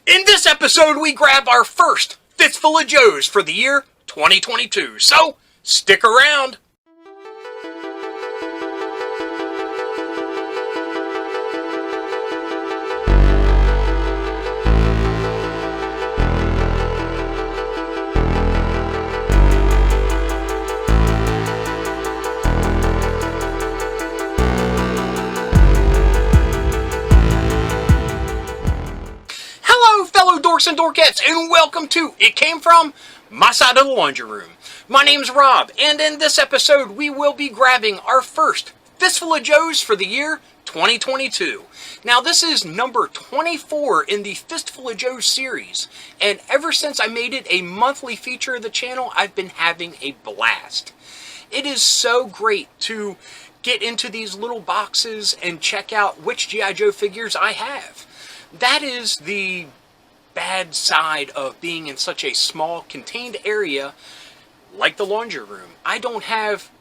In this episode, we grab our first Fistful of Joes for the year 2022. So, stick around. Dorks and Dorkettes, and welcome to It Came From My Side of the Laundry Room. My name's Rob, and in this episode we will be grabbing our first Fistful of Joes for the year 2022. Now this is number 24 in the Fistful of Joes series, and ever since I made it a monthly feature of the channel, I've been having a blast. It is so great to get into these little boxes and check out which G.I. Joe figures I have. That is the bad side of being in such a small contained area like the laundry room. I don't have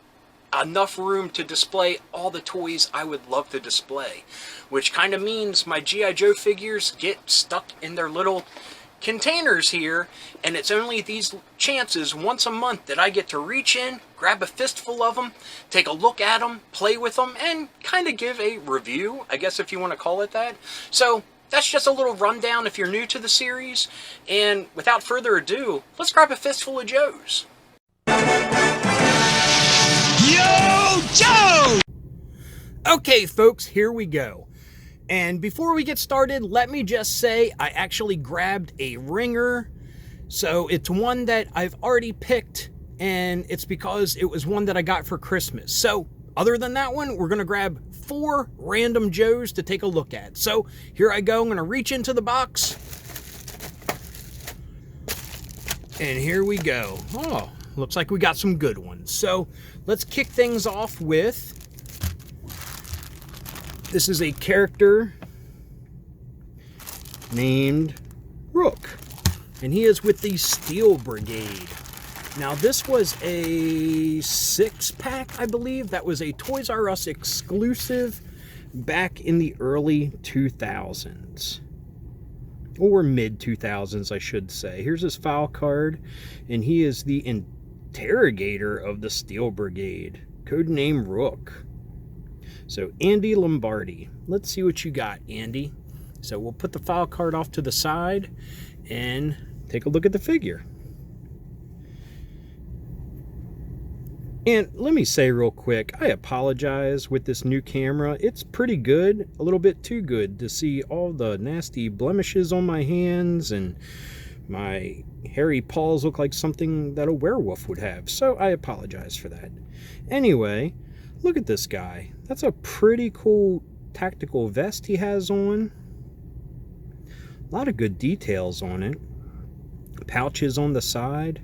enough room to display all the toys I would love to display, which kind of means my G.I. Joe figures get stuck in their little containers here, and it's only these chances once a month that I get to reach in, grab a fistful of them, take a look at them, play with them, and kind of give a review, I guess if you want to call it that. So that's just a little rundown if you're new to the series, and without further ado, let's grab a Fistful of Joes. Yo, Joe! Okay, folks, here we go. And before we get started, let me just say I actually grabbed a ringer. So it's one that I've already picked, and it's because it was one that I got for Christmas. So other than that one, we're going to grab 4 random Joes to take a look at. So here I go. I'm going to reach into the box. And here we go. Oh, looks like we got some good ones. So let's kick things off with, this is a character named Rook, and he is with the Steel Brigade. Now this was a 6-pack, I believe. That was a Toys R Us exclusive back in the early 2000s. Or mid-2000s, I should say. Here's his file card, and he is the interrogator of the Steel Brigade. Codename Rook. So, Andy Lombardi. Let's see what you got, Andy. So we'll put the file card off to the side and take a look at the figure. And let me say real quick, I apologize with this new camera. It's pretty good, a little bit too good to see all the nasty blemishes on my hands, and my hairy paws look like something that a werewolf would have. So I apologize for that. Anyway, look at this guy. That's a pretty cool tactical vest he has on. A lot of good details on it. Pouches on the side.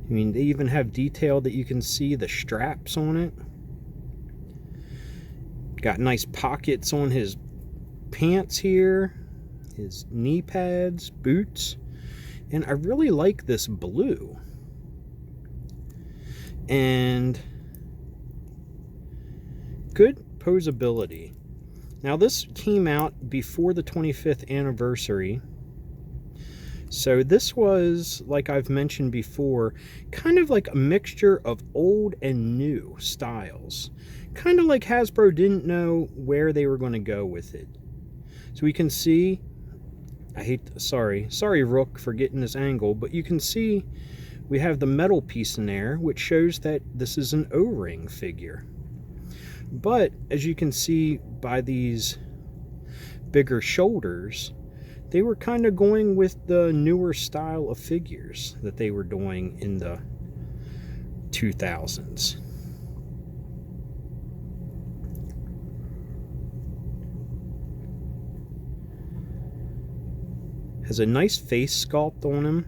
I mean, they even have detail that you can see the straps on it. Got nice pockets on his pants here, his knee pads, boots, and I really like this blue. And good posability. Now this came out before the 25th anniversary. So this was, like I've mentioned before, kind of like a mixture of old and new styles. Kind of like Hasbro didn't know where they were going to go with it. So we can see, sorry Rook for getting this angle, but you can see we have the metal piece in there, which shows that this is an O-ring figure. But as you can see by these bigger shoulders, they were kind of going with the newer style of figures that they were doing in the 2000s. Has a nice face sculpt on him,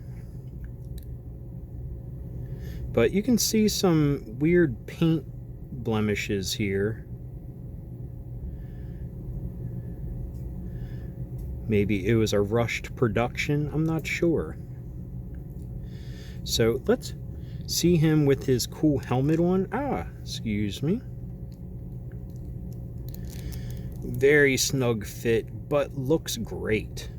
but you can see some weird paint blemishes here. Maybe it was a rushed production, I'm not sure. So let's see him with his cool helmet on. Excuse me. Very snug fit, but looks great.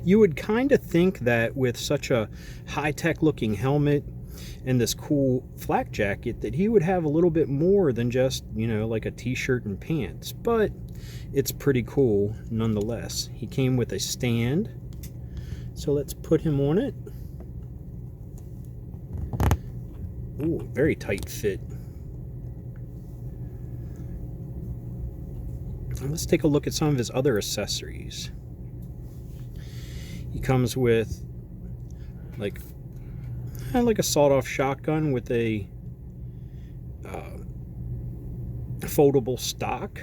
You would kind of think that with such a high-tech looking helmet and this cool flak jacket that he would have a little bit more than just, you know, like a t-shirt and pants, but it's pretty cool nonetheless. He came with a stand, so let's put him on it. Ooh, very tight fit. And let's take a look at some of his other accessories. He comes with like a sawed-off shotgun with a foldable stock,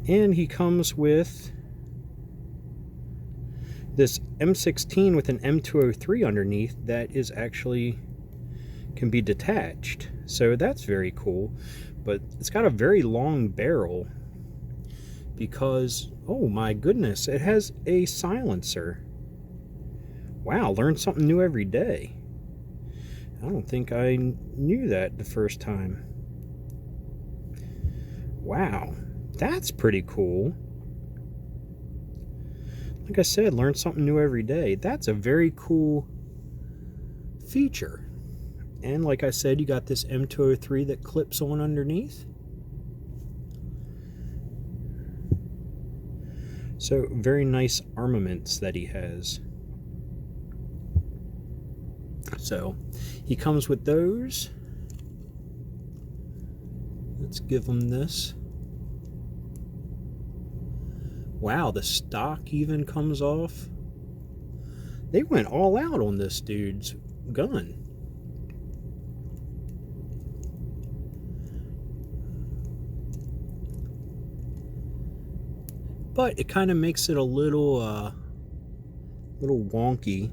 and he comes with this M16 with an M203 underneath that is actually can be detached, so that's very cool. But it's got a very long barrel because, oh my goodness, it has a silencer. Wow, learn something new every day. I don't think I knew that the first time. Wow, that's pretty cool. Like I said, learn something new every day. That's a very cool feature. And like I said, you got this M203 that clips on underneath. So very nice armaments that he has. So he comes with those. Let's give him this. Wow, the stock even comes off. They went all out on this dude's gun. But it kind of makes it a little wonky.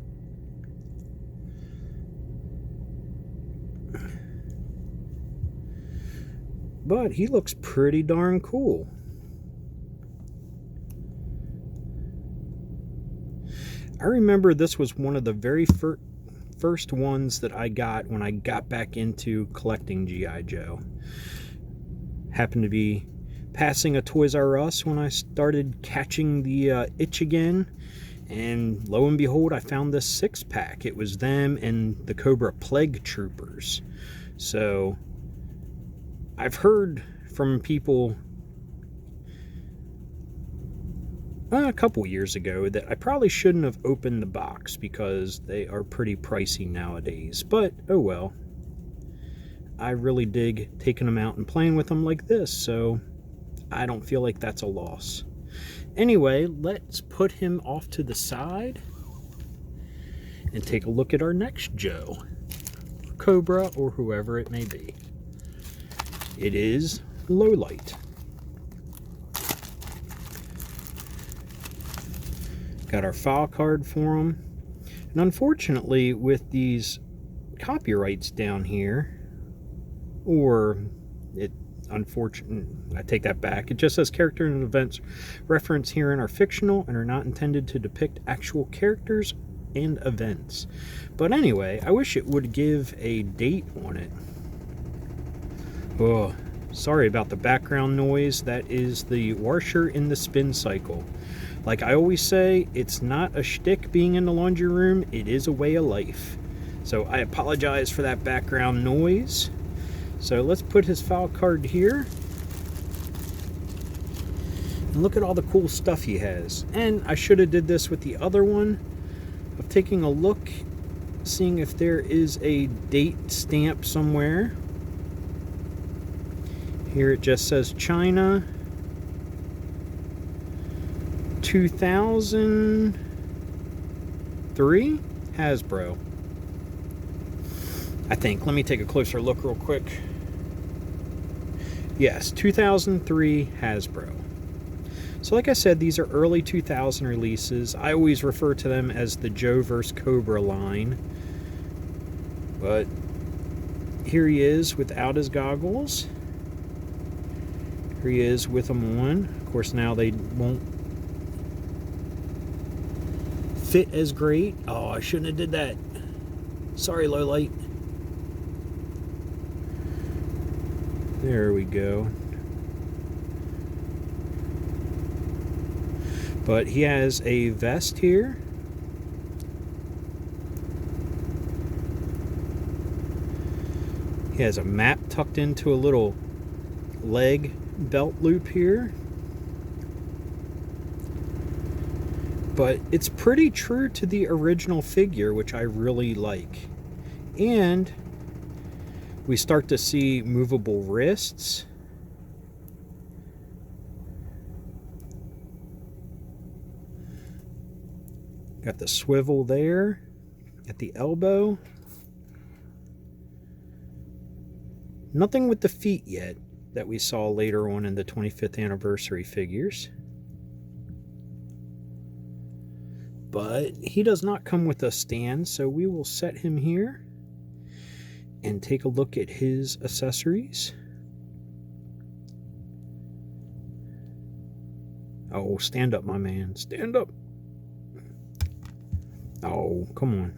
But he looks pretty darn cool. I remember this was one of the very first ones that I got when I got back into collecting G.I. Joe. Happened to be passing a Toys R Us when I started catching the itch again, and lo and behold, I found this 6-pack. It was them and the Cobra Plague Troopers. So I've heard from people a couple years ago that I probably shouldn't have opened the box because they are pretty pricey nowadays, but oh well. I really dig taking them out and playing with them like this, so I don't feel like that's a loss. Anyway, let's put him off to the side and take a look at our next Joe, Cobra, or whoever it may be. It is Lowlight. Got our file card for him. And unfortunately, with these copyrights down here, I take that back. It just says character and events referenced herein are fictional and are not intended to depict actual characters and events. But anyway, I wish it would give a date on it. Oh, sorry about the background noise. That is the washer in the spin cycle. Like I always say, it's not a shtick being in the laundry room. It is a way of life. So I apologize for that background noise. So let's put his file card here. And look at all the cool stuff he has. And I should have did this with the other one, of taking a look, seeing if there is a date stamp somewhere. Here it just says China 2003 Hasbro. I think. Let me take a closer look real quick. Yes, 2003 Hasbro. So like I said, these are early 2000 releases. I always refer to them as the Joe vs. Cobra line. But here he is without his goggles. Here he is with them on. Of course, now they won't fit as great. Oh, I shouldn't have did that. Sorry, Lowlight. There we go. But he has a vest here. He has a map tucked into a little leg belt loop here. But it's pretty true to the original figure, which I really like. And we start to see movable wrists. Got the swivel there at the elbow. Nothing with the feet yet that we saw later on in the 25th anniversary figures. But he does not come with a stand, so we will set him here and take a look at his accessories. Oh, stand up, my man. Stand up. Oh, come on.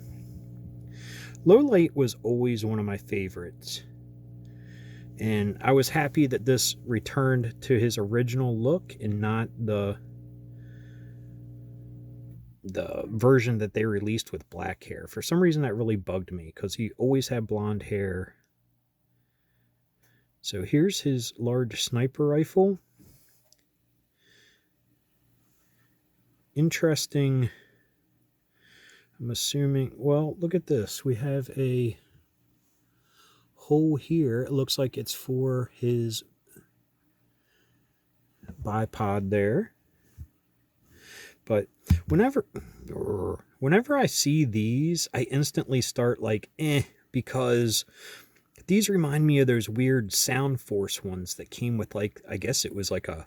Lowlight was always one of my favorites. And I was happy that this returned to his original look and not the version that they released with black hair. For some reason that really bugged me because he always had blonde hair. So here's his large sniper rifle. Interesting. I'm assuming, well, look at this. We have a hole here. It looks like it's for his bipod there. But whenever I see these, I instantly start like, because these remind me of those weird Sound Force ones that came with, like, I guess it was like a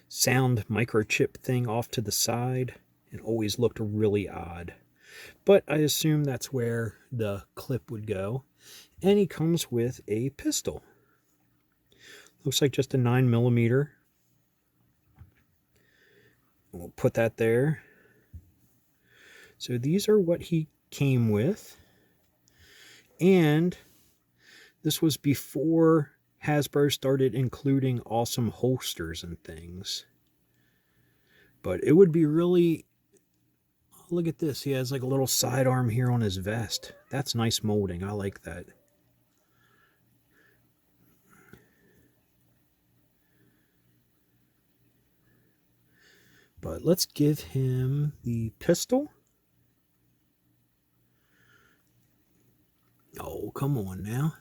sound microchip thing off to the side. It always looked really odd. But I assume that's where the clip would go. And he comes with a pistol. Looks like just a 9mm. We'll put that there. So these are what he came with. And this was before Hasbro started including awesome holsters and things. But it would be really... Look at this. He has like a little sidearm here on his vest. That's nice molding. I like that. But let's give him the pistol. Oh, come on now.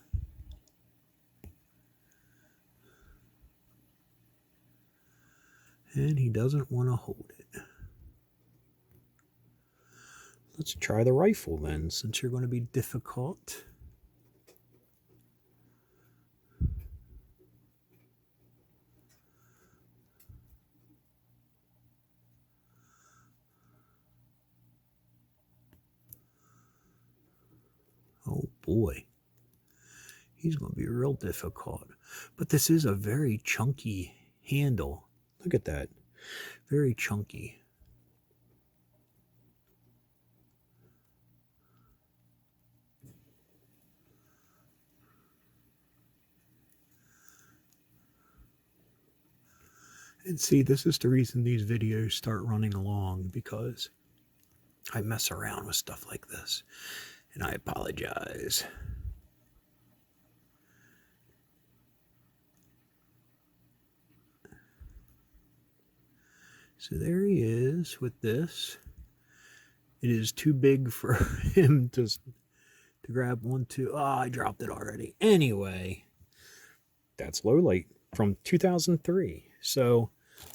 And he doesn't want to hold it. Let's try the rifle then, since you're going to be difficult. Oh boy. He's going to be real difficult. But this is a very chunky handle. Look at that. Very chunky. And see, this is the reason these videos start running along, because I mess around with stuff like this. And I apologize. So there he is with this. It is too big for him to grab one, two. Oh, I dropped it already. Anyway, that's Lowlight from 2003. So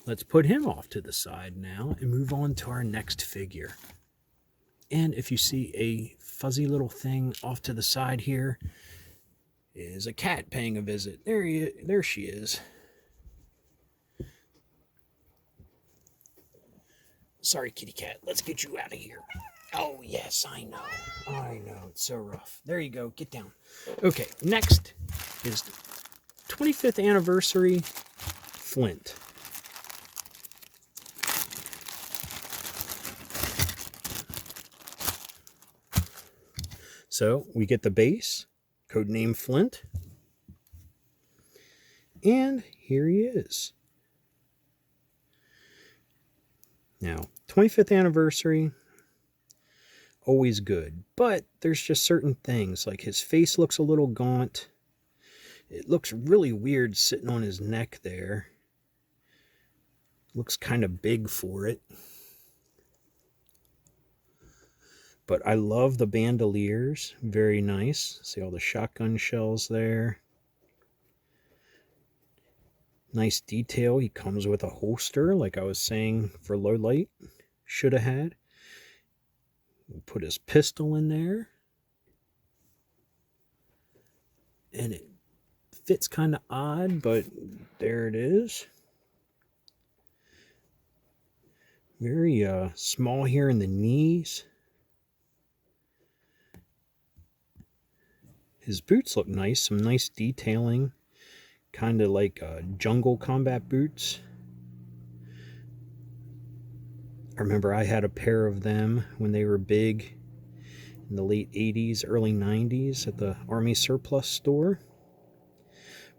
let's put him off to the side now and move on to our next figure. And if you see a fuzzy little thing off to the side here, is a cat paying a visit. There she is. Sorry, kitty cat. Let's get you out of here. Oh, yes, I know. I know. It's so rough. There you go. Get down. Okay, next is 25th anniversary Flint. So we get the base, codename Flint. And here he is. Now, 25th anniversary, always good. But there's just certain things, like his face looks a little gaunt. It looks really weird sitting on his neck there. Looks kind of big for it. But I love the bandoliers. Very nice. See all the shotgun shells there. Nice detail. He comes with a holster, like I was saying for Lowlight. Should have had. We'll put his pistol in there. And it fits kind of odd, but there it is. Very small here in the knees. His boots look nice. Some nice detailing. Kind of like jungle combat boots. I remember I had a pair of them when they were big in the late 80s, early 90s at the Army Surplus store.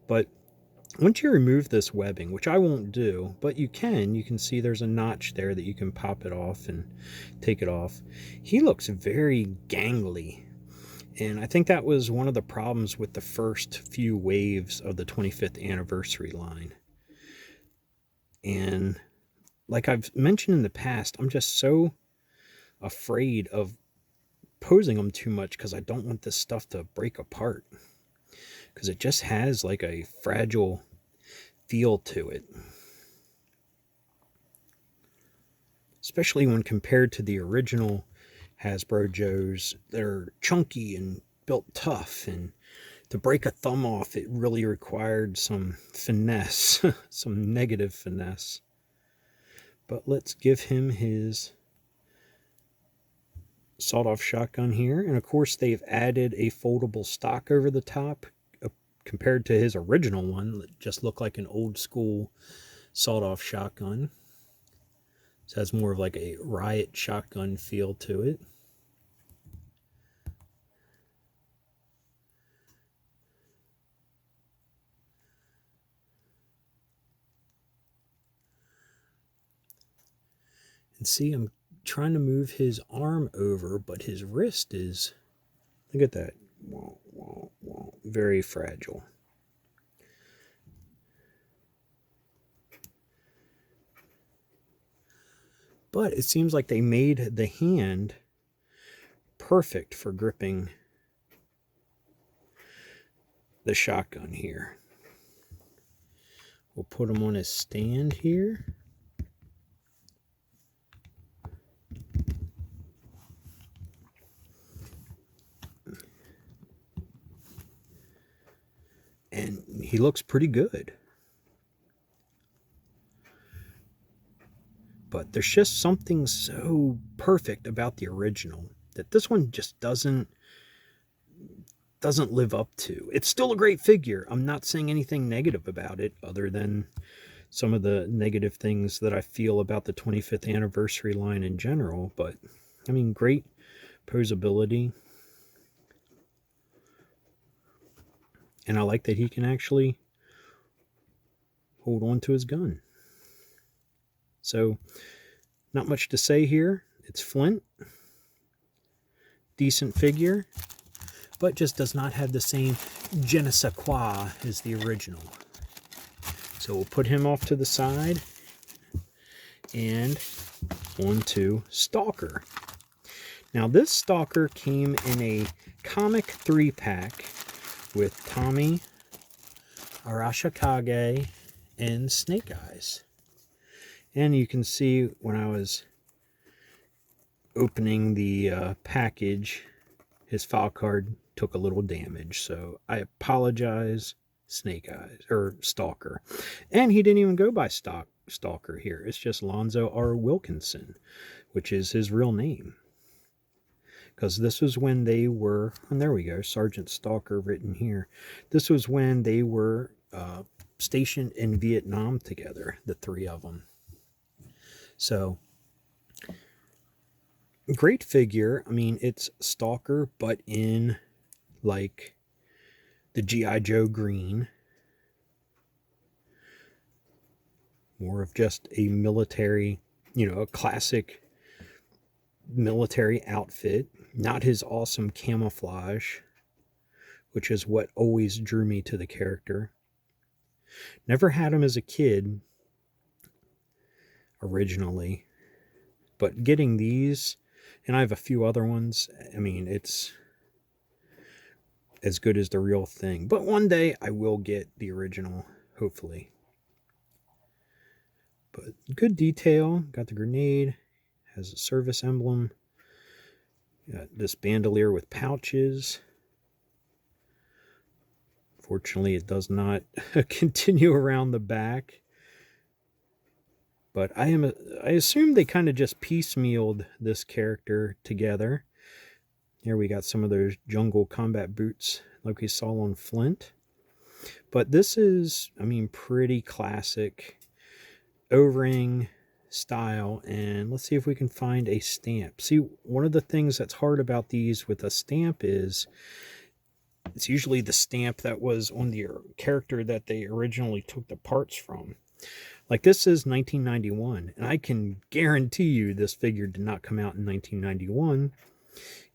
But once you remove this webbing, which I won't do, but you can see there's a notch there that you can pop it off and take it off. He looks very gangly. And I think that was one of the problems with the first few waves of the 25th anniversary line. And like I've mentioned in the past, I'm just so afraid of posing them too much because I don't want this stuff to break apart. Because it just has like a fragile feel to it. Especially when compared to the original Hasbro Joes. They're chunky and built tough, and to break a thumb off, it really required some finesse, some negative finesse. But let's give him his sawed-off shotgun here. And of course, they've added a foldable stock over the top compared to his original one that just looked like an old school sawed-off shotgun. This has more of like a riot shotgun feel to it. And see, I'm trying to move his arm over, but his wrist is, look at that, very fragile. But it seems like they made the hand perfect for gripping the shotgun here. We'll put him on his stand here. And he looks pretty good. But there's just something so perfect about the original that this one just doesn't live up to. It's still a great figure. I'm not saying anything negative about it other than some of the negative things that I feel about the 25th anniversary line in general. But, I mean, great posability. And I like that he can actually hold on to his gun. So, not much to say here. It's Flint. Decent figure. But just does not have the same je ne sais quoi as the original. So we'll put him off to the side. And on to Stalker. Now this Stalker came in a comic 3-pack with Tommy, Arashikage, and Snake Eyes. And you can see when I was opening the package, his file card took a little damage. So I apologize, Snake Eyes, or Stalker. And he didn't even go by Stalker here. It's just Lonzo R. Wilkinson, which is his real name. Because this was when they were, and there we go, Sergeant Stalker written here. This was when they were stationed in Vietnam together, the three of them. So, Great figure. I mean, it's Stalker, but in like the G.I. Joe green. More of just a military, a classic military outfit. Not his awesome camouflage, which is what always drew me to the character. Never had him as a kid originally, but getting these, and I have a few other ones, I mean, it's as good as the real thing. But one day I will get the original, hopefully. But good detail. Got the grenade, has a service emblem. Got this bandolier with pouches. Fortunately, it does not continue around the back. But I assume they kind of just piecemealed this character together. Here we got some of those jungle combat boots like we saw on Flint. But this is, I mean, pretty classic O-ring style. And let's see if we can find a stamp. See, one of the things that's hard about these with a stamp is it's usually the stamp that was on the character that they originally took the parts from. Like this is 1991, and I can guarantee you this figure did not come out in 1991.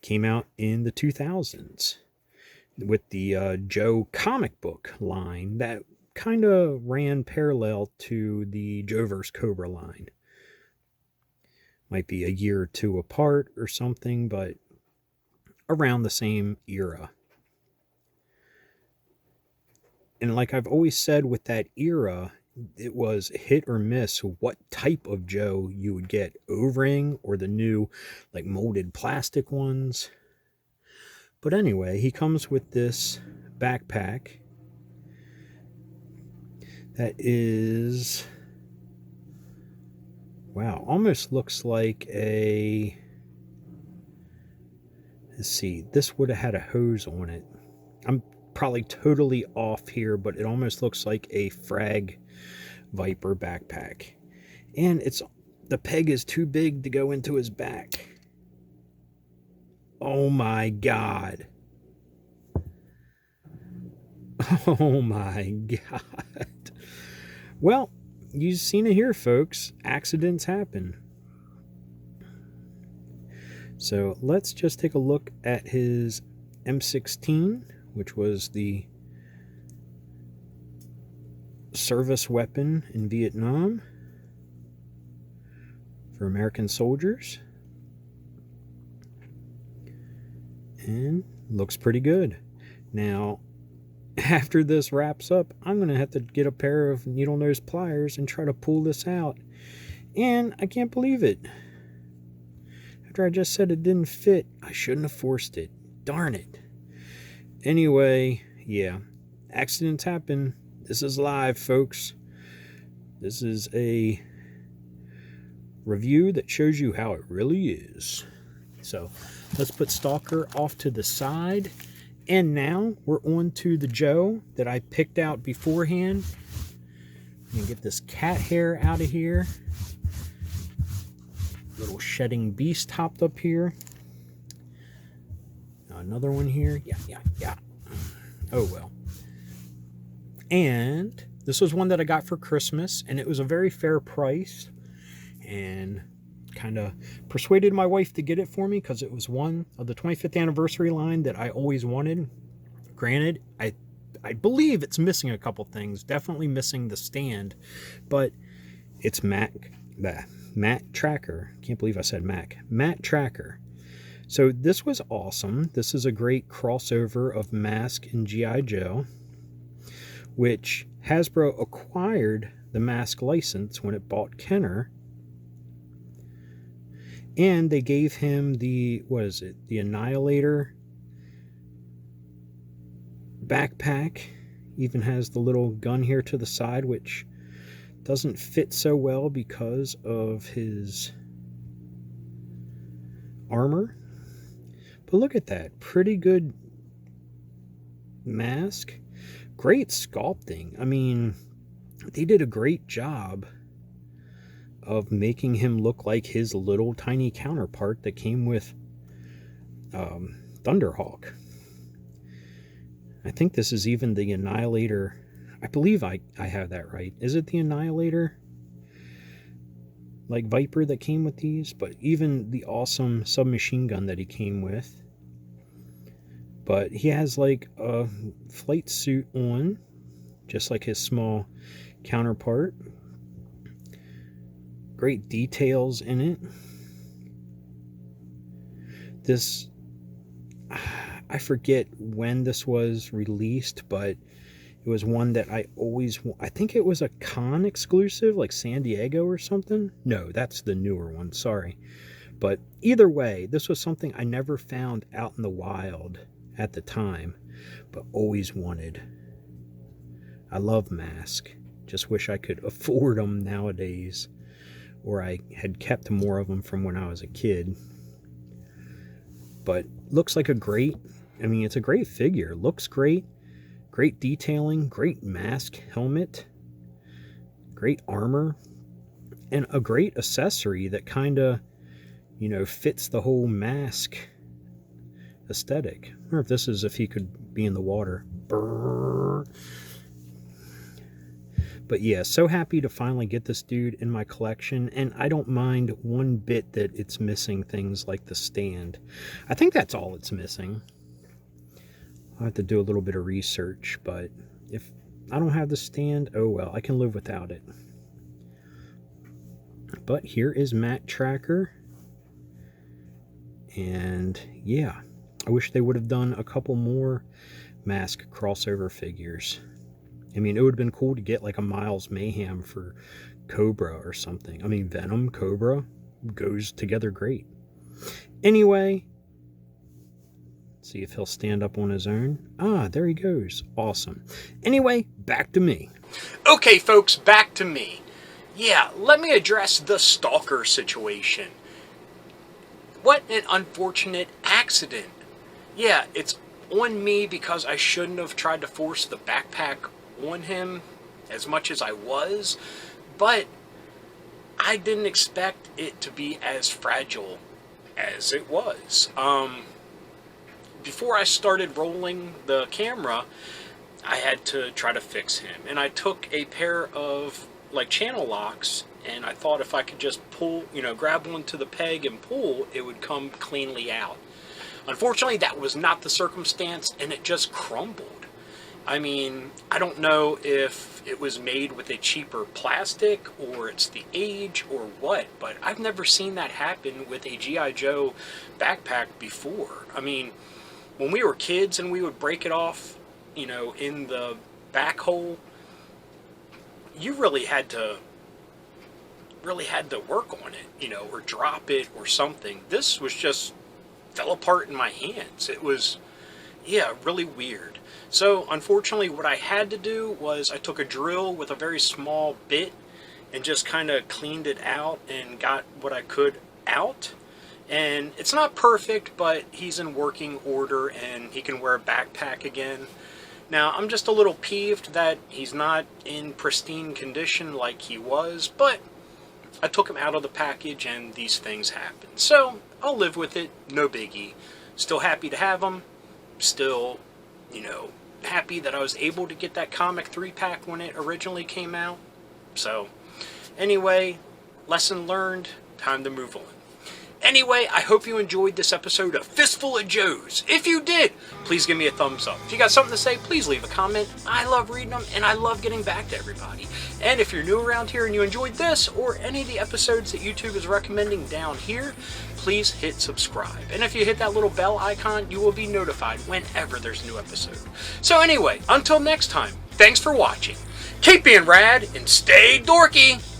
Came out in the 2000s with the Joe comic book line that kind of ran parallel to the Joe vs. Cobra line. Might be a year or two apart or something, but around the same era. And like I've always said with that era, it was hit or miss what type of Joe you would get, O-ring or the new like molded plastic ones. But anyway, he comes with this backpack that is, wow, almost looks like a, let's see, this would have had a hose on it. I'm probably totally off here, but it almost looks like a Frag Viper backpack. And the peg is too big to go into his back. Oh my god. Oh my god. Well, you've seen it here, folks. Accidents happen. So let's just take a look at his M16, which was the service weapon in Vietnam for American soldiers. And looks pretty good. Now, after this wraps up, I'm going to have to get a pair of needle nose pliers and try to pull this out. And I can't believe it. After I just said it didn't fit, I shouldn't have forced it. Darn it. Anyway, yeah, accidents happen. This is live, folks. This is a review that shows you how it really is. So let's put Stalker off to the side. And now we're on to the Joe that I picked out beforehand. I'm gonna get this cat hair out of here. Little shedding beast hopped up here. Another one here. Yeah. Oh well. And this was one that I got for Christmas, and it was a very fair price. And kind of persuaded my wife to get it for me because it was one of the 25th anniversary line that I always wanted. Granted, I believe it's missing a couple things. Definitely missing the stand, but it's Matt Tracker. Can't believe I said Mac. Matt Tracker. So this was awesome. This is a great crossover of Mask and G.I. Joe, which Hasbro acquired the Mask license when it bought Kenner. And they gave him the Annihilator backpack. Even has the little gun here to the side, which doesn't fit so well because of his armor. But look at that. Pretty good mask. Great sculpting. I mean, they did a great job of making him look like his little tiny counterpart that came with Thunderhawk. I think this is even the Annihilator. I believe I have that right. Is it the Annihilator? Like Viper that came with these? But even the awesome submachine gun that he came with. But he has like a flight suit on, just like his small counterpart. Great details in it. This, I forget when this was released, but it was one that I think it was a con exclusive, like San Diego or something. No, that's the newer one, sorry. But either way, this was something I never found out in the wild at the time, but always wanted. I love Mask. Just wish I could afford them nowadays, or I had kept more of them from when I was a kid. But looks like it's a great figure. Looks great. Great detailing, great mask, helmet, great armor, and a great accessory that kind of, fits the whole mask aesthetic. I wonder if this is if he could be in the water. Brrr. But yeah, so happy to finally get this dude in my collection, and I don't mind one bit that it's missing things like the stand. I think that's all it's missing. I'll have to do a little bit of research, but if I don't have the stand, oh well, I can live without it. But here is Matt Tracker. And yeah, I wish they would have done a couple more Mask crossover figures. I mean, it would have been cool to get like a Miles Mayhem for Cobra or something. I mean, Venom, Cobra goes together great. Anyway, see if he'll stand up on his own. Ah, there he goes. Awesome. Anyway, back to me. Okay, folks, back to me. Yeah, let me address the Stalker situation. What an unfortunate accident. Yeah, it's on me because I shouldn't have tried to force the backpack on him as much as I was, but I didn't expect it to be as fragile as it was. Before I started rolling the camera, I had to try to fix him, and I took a pair of like channel locks, and I thought if I could just pull, grab one to the peg and pull, it would come cleanly out. Unfortunately, that was not the circumstance, and it just crumbled. I mean, I don't know if it was made with a cheaper plastic, or it's the age, or what, but I've never seen that happen with a G.I. Joe backpack before. I mean, when we were kids and we would break it off, in the back hole, you really had to work on it, or drop it or something. This was just fell apart in my hands. It was, really weird. So unfortunately, what I had to do was I took a drill with a very small bit and just kind of cleaned it out and got what I could out. And it's not perfect, but he's in working order and he can wear a backpack again. Now, I'm just a little peeved that he's not in pristine condition like he was, but I took him out of the package and these things happen. So I'll live with it, no biggie. Still happy to have him. Still, happy that I was able to get that comic 3-pack when it originally came out. So, anyway, lesson learned, time to move on. Anyway, I hope you enjoyed this episode of Fistful of Joes. If you did, please give me a thumbs up. If you got something to say, please leave a comment. I love reading them, and I love getting back to everybody. And if you're new around here and you enjoyed this, or any of the episodes that YouTube is recommending down here, please hit subscribe. And if you hit that little bell icon, you will be notified whenever there's a new episode. So anyway, until next time, thanks for watching. Keep being rad, and stay dorky!